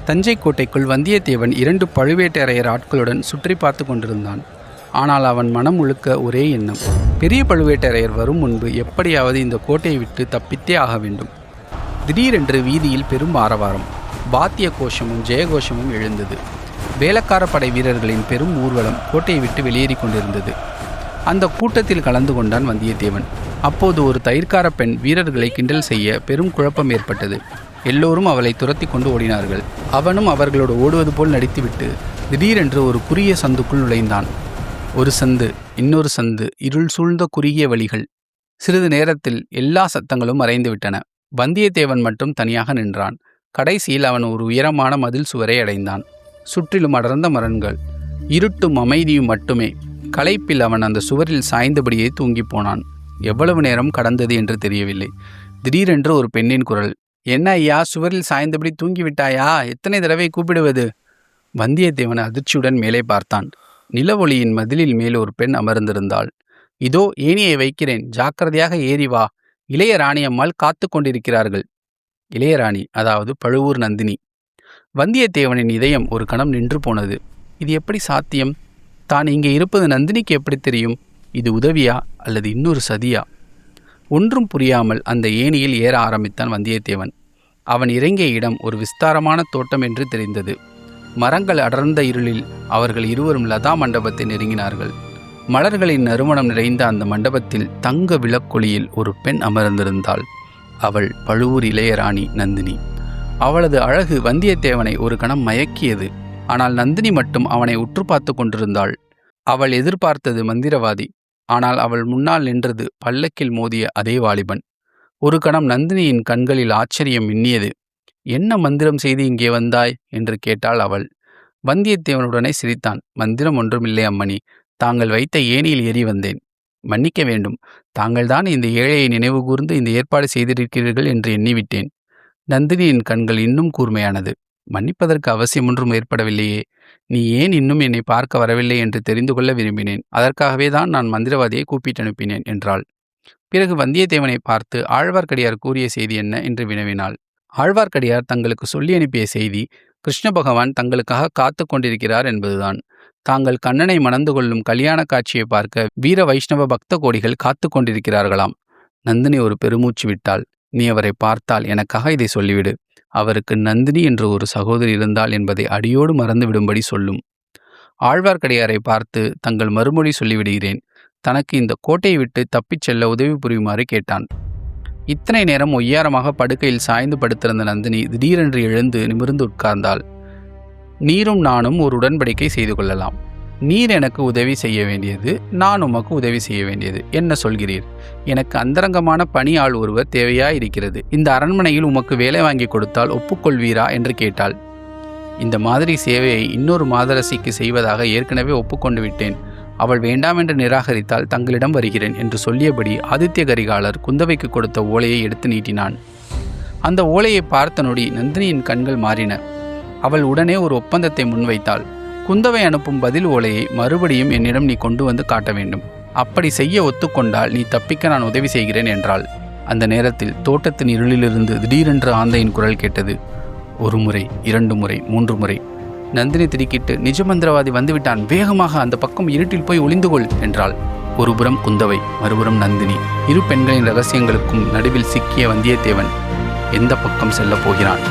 தஞ்சை கோட்டைக்குள் வந்தியத்தேவன் 2 பழுவேட்டரையர் ஆட்களுடன் சுற்றி பார்த்து கொண்டிருந்தான். ஆனால் அவன் மனம் முழுக்க ஒரே எண்ணம். பெரிய பழுவேட்டரையர் வரும் முன்பு எப்படியாவது இந்த கோட்டையை விட்டு தப்பித்தே ஆக வேண்டும். திடீரென்று வீதியில் பெரும் ஆரவாரம், வாத்திய கோஷமும் ஜெயகோஷமும் எழுந்தது. வேளக்கார படை வீரர்களின் பெரும் ஊர்வலம் கோட்டையை விட்டு வெளியேறி கொண்டிருந்தது. அந்த கூட்டத்தில் கலந்து கொண்டான் வந்தியத்தேவன். அப்போது ஒரு தயிர்கார பெண் வீரர்களை கிண்டல் செய்ய பெரும் குழப்பம் ஏற்பட்டது. எல்லோரும் அவளை துரத்தி கொண்டு ஓடினார்கள். அவனும் அவர்களோடு ஓடுவது போல் நடித்துவிட்டு திடீரென்று ஒரு குறுகிய சந்துக்குள் நுழைந்தான். ஒரு சந்து, இன்னொரு சந்து, இருள் சூழ்ந்த குறுகிய வழிகள். சிறிது நேரத்தில் எல்லா சத்தங்களும் மறைந்துவிட்டன. வந்தியத்தேவன் மட்டும் தனியாக நின்றான். கடைசியில் அவன் ஒரு உயரமான மதில் சுவரை அடைந்தான். சுற்றிலும் அடர்ந்த மரங்கள், இருட்டும் அமைதியும் மட்டுமே. களைப்பில் அவன் அந்த சுவரில் சாய்ந்தபடியே தூங்கி போனான். எவ்வளவு நேரம் கடந்தது என்று தெரியவில்லை. திடீரென்று ஒரு பெண்ணின் குரல், "என்ன ஐயா, சுவரில் சாய்ந்தபடி தூங்கிவிட்டாயா? எத்தனை தடவை கூப்பிடுவது?" வந்தியத்தேவன் அதிர்ச்சியுடன் மேலே பார்த்தான். நிலவொளியின் மதிலில் மேல் ஒரு பெண் அமர்ந்திருந்தாள். "இதோ ஏணியை வைக்கிறேன், ஜாக்கிரதையாக ஏறி வா. இளைய ராணியம்மாள் காத்து கொண்டிருக்கிறார்கள்." இளையராணி, அதாவது பழுவூர் நந்தினி. வந்தியத்தேவனின் இதயம் ஒரு கணம் நின்று போனது. இது எப்படி சாத்தியம்? தான் இங்கே இருப்பது நந்தினிக்கு எப்படி தெரியும்? இது உதவியா அல்லது இன்னொரு சதியா? ஒன்றும் புரியாமல் அந்த ஏணியில் ஏற ஆரம்பித்தான் வந்தியத்தேவன். அவன் இறங்கிய இடம் ஒரு விஸ்தாரமான தோட்டம் என்று தெரிந்தது. மரங்கள் அடர்ந்த இருளில் அவர்கள் இருவரும் லதா மண்டபத்தை நெருங்கினார்கள். மலர்களின் நறுமணம் நிறைந்த அந்த மண்டபத்தில் தங்க விளக்கொளியில் ஒரு பெண் அமர்ந்திருந்தாள். அவள் பழுவூர் இளையராணி நந்தினி. அவளது அழகு வந்தியத்தேவனை ஒரு கணம் மயக்கியது. ஆனால் நந்தினி மட்டும் அவனை உற்று பார்த்து கொண்டிருந்தாள். அவள் எதிர்பார்த்தது மந்திரவாதி. ஆனால் அவள் முன்னால் நின்றது பல்லக்கில் மோதிய அதே வாலிபன். ஒரு கணம் நந்தினியின் கண்களில் ஆச்சரியம் மின்னியது. "என்ன மந்திரம் செய்து இங்கே வந்தாய்?" என்று கேட்டாள் அவள். வந்தியத்தேவனுடனே சிரித்தான். "மந்திரம் ஒன்றுமில்லை அம்மணி. தாங்கள் வைத்த ஏணியில் ஏறி வந்தேன். மன்னிக்க வேண்டும். தாங்கள்தான் இந்த ஏழையை நினைவு கூர்ந்து இந்த ஏற்பாடு செய்திருக்கிறீர்கள் என்று எண்ணிவிட்டேன்." நந்தினியின் கண்கள் இன்னும் கூர்மையானது. "மன்னிப்பதற்கு அவசியம் ஒன்றும் ஏற்படவில்லையே. நீ ஏன் இன்னும் என்னை பார்க்க வரவில்லை என்று தெரிந்து கொள்ள விரும்பினேன். அதற்காகவே தான் நான் மந்திரவாதியை கூப்பிட்டு அனுப்பினேன்" என்றாள். பிறகு வந்தியத்தேவனை பார்த்து ஆழ்வார்க்கடியார் கூறிய செய்தி என்ன என்று வினவினாள். ஆழ்வார்க்கடியார் தங்களுக்கு சொல்லி அனுப்பிய செய்தி கிருஷ்ண பகவான் தங்களுக்காக காத்து கொண்டிருக்கிறார் என்பதுதான். தாங்கள் கண்ணனை மணந்து கொள்ளும் கல்யாண காட்சியை பார்க்க வீர வைஷ்ணவ பக்த கோடிகள் காத்து கொண்டிருக்கிறார்களாம். நந்தினி ஒரு பெருமூச்சு விட்டாள். "நீ அவரை பார்த்தால் எனக்காக இதை சொல்லிவிடு. அவருக்கு நந்தினி என்று ஒரு சகோதரி இருந்தாள் என்பதை அடியோடு மறந்து விடும்படி சொல்லும்." ஆழ்வார்க்கடியாரை பார்த்து தங்கள் மறுமொழி சொல்லிவிடுகிறேன். தனக்கு இந்த கோட்டையை விட்டு தப்பிச் செல்ல உதவி புரியுமாறு கேட்டான். இத்தனை நேரம் ஒய்யாரமாக படுக்கையில் சாய்ந்து படுத்திருந்த நந்தினி திடீரென்று எழுந்து நிமிர்ந்து உட்கார்ந்தாள். "நீரும் நானும் ஒரு உடன்படிக்கை செய்து கொள்ளலாம். நீர் எனக்கு உதவி செய்ய வேண்டியது, நான் உமக்கு உதவி செய்ய வேண்டியது. என்ன சொல்கிறீர்? எனக்கு அந்தரங்கமான பணி ஆள் ஒருவர் தேவையாயிருக்கிறது. இந்த அரண்மனையில் உமக்கு வேலை வாங்கி கொடுத்தால் ஒப்புக்கொள்வீரா என்று கேட்டாள். "இந்த மாதிரி சேவையை இன்னொரு மாதரசிக்கு செய்வதாக ஏற்கனவே ஒப்புக்கொண்டு விட்டேன். அவள் வேண்டாம் என்று நிராகரித்தால் தங்களிடம் வருகிறேன்" என்று சொல்லியபடி ஆதித்ய கரிகாலர் குந்தவைக்கு கொடுத்த ஓலையை எடுத்து நீட்டினான். அந்த ஓலையை பார்த்த நொடி நந்தினியின் கண்கள் மாறின. அவள் உடனே ஒரு ஒப்பந்தத்தை முன்வைத்தாள். "குந்தவை அனுப்பும் பதில் ஓலையை மறுபடியும் என்னிடம் நீ கொண்டு வந்து காட்ட வேண்டும். அப்படி செய்ய ஒத்துக்கொண்டால் நீ தப்பிக்க நான் உதவி செய்கிறேன்" என்றாள். அந்த நேரத்தில் தோட்டத்தின் இருளிலிருந்து திடீரென்று ஆந்தையின் குரல் கேட்டது. 1 முறை, 2 முறை, 3 முறை. நந்தினி திடுக்கிட்டு, "நிஜ மந்திரவாதி வந்துவிட்டான். வேகமாக அந்த பக்கம் இருட்டில் போய் ஒளிந்துகொள்" என்றாள். ஒருபுறம் குந்தவை, மறுபுறம் நந்தினி. இரு பெண்களின் ரகசியங்களுக்கும் நடுவில் சிக்கிய வந்தியத்தேவன் எந்த பக்கம் செல்லப் போகிறான்?